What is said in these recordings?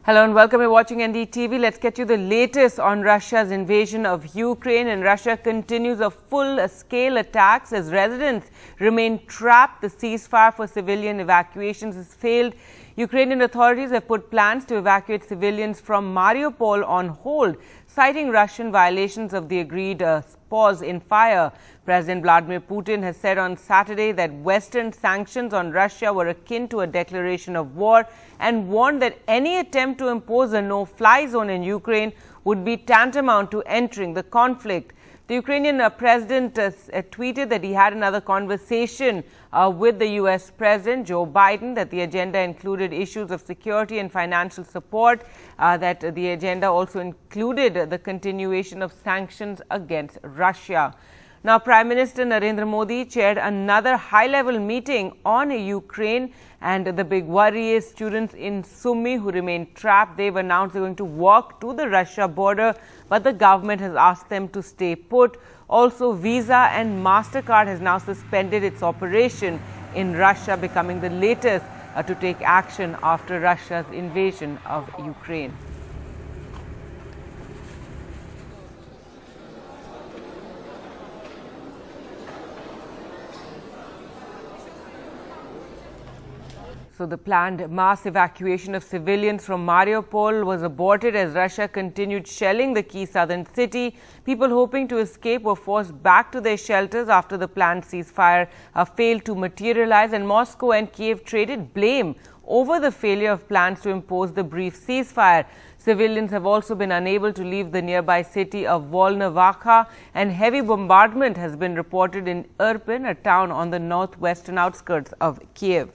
Hello and welcome to watching NDTV. Let's get you the latest on Russia's invasion of Ukraine. And Russia continues a full-scale attacks as residents remain trapped. The ceasefire for civilian evacuations has failed. Ukrainian authorities have put plans to evacuate civilians from Mariupol on hold, citing Russian violations of the agreed pause in fire. President Vladimir Putin has said on Saturday that Western sanctions on Russia were akin to a declaration of war and warned that any attempt to impose a no-fly zone in Ukraine would be tantamount to entering the conflict. The Ukrainian president tweeted that he had another conversation with the U.S. President Joe Biden, that the agenda included issues of security and financial support, that the agenda also included the continuation of sanctions against Russia. Now, Prime Minister Narendra Modi chaired another high-level meeting on Ukraine, and the big worry is students in Sumy who remain trapped. They've announced they're going to walk to the Russia border, but the government has asked them to stay put. Also, Visa and MasterCard has now suspended its operation in Russia, becoming the latest to take action after Russia's invasion of Ukraine. So the planned mass evacuation of civilians from Mariupol was aborted as Russia continued shelling the key southern city. People hoping to escape were forced back to their shelters after the planned ceasefire failed to materialize, and Moscow and Kiev traded blame over the failure of plans to impose the brief ceasefire. Civilians have also been unable to leave the nearby city of Volnovakha, and heavy bombardment has been reported in Irpin, a town on the northwestern outskirts of Kiev.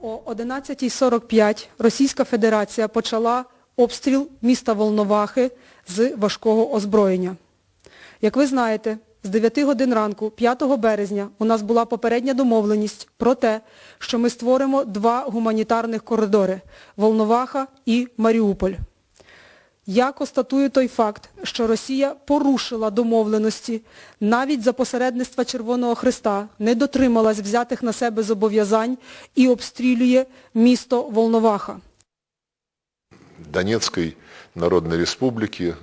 О 11:45 Російська Федерація почала обстріл міста Волновахи з важкого озброєння. Як ви знаєте, з 9 годин ранку 5 березня у нас була попередня домовленість про те, що ми створимо два гуманітарних коридори – Волноваха і Маріуполь. Я констатую той факт, що Росія порушила домовленості, навіть за посередництва Червоного Хреста не дотрималась взятих на себе зобов'язань і обстрілює місто Волноваха. Донецкой Народной Республики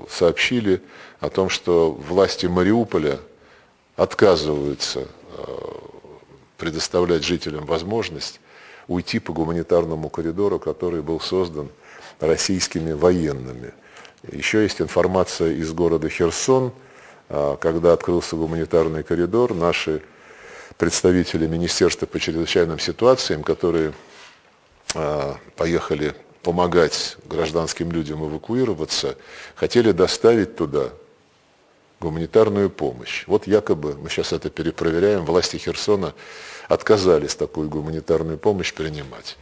сообщили о том, что власти Мариуполя отказываются предоставлять жителям возможность уйти по гуманитарному коридору, который был создан российскими военными. Еще есть информация из города Херсон. Когда открылся гуманитарный коридор, наши представители Министерства по чрезвычайным ситуациям, которые поехали помогать гражданским людям эвакуироваться, хотели доставить туда гуманитарную помощь. Вот якобы, мы сейчас это перепроверяем, власти Херсона отказались такую гуманитарную помощь принимать.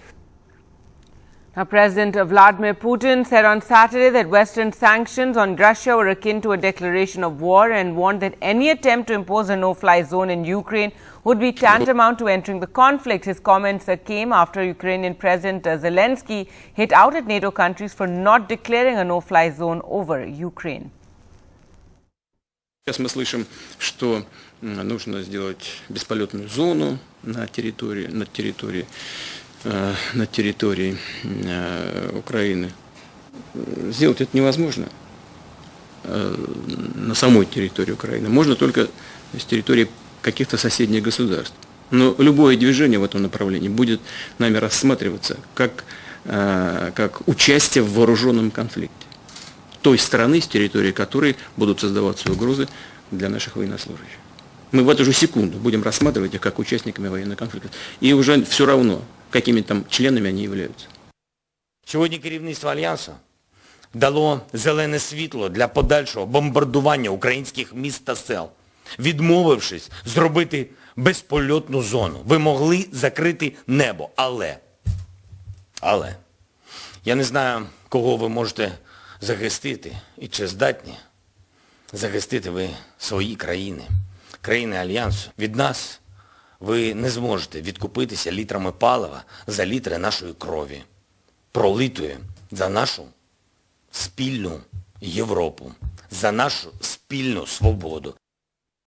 Now, President Vladimir Putin said on Saturday that Western sanctions on Russia were akin to a declaration of war and warned that any attempt to impose a no-fly zone in Ukraine would be tantamount to entering the conflict. His comments came after Ukrainian President Zelensky hit out at NATO countries for not declaring a no-fly zone over Ukraine. Сейчас мы слышим, что нужно сделать бесполетную зону на территории Украины. Сделать это невозможно на самой территории Украины. Можно только с территории каких-то соседних государств. Но любое движение в этом направлении будет нами рассматриваться как участие в вооруженном конфликте той страны, с территории которой будут создаваться угрозы для наших военнослужащих. Мы в эту же секунду будем рассматривать их как участниками военного конфликта. И уже все равно, какими там членами они являются. Сьогодні керівництво Альянсу дало зелене світло для подальшого бомбардування українських міст та сел, відмовившись зробити безпольотну зону. Ви могли закрити небо, але я не знаю, кого ви можете захистити і чи здатні захистити ви свої країни, країни Альянсу. Від нас ви не зможете відкупитися літрами палива за літри нашої крові, пролитої за нашу спільну Європу, за нашу спільну свободу.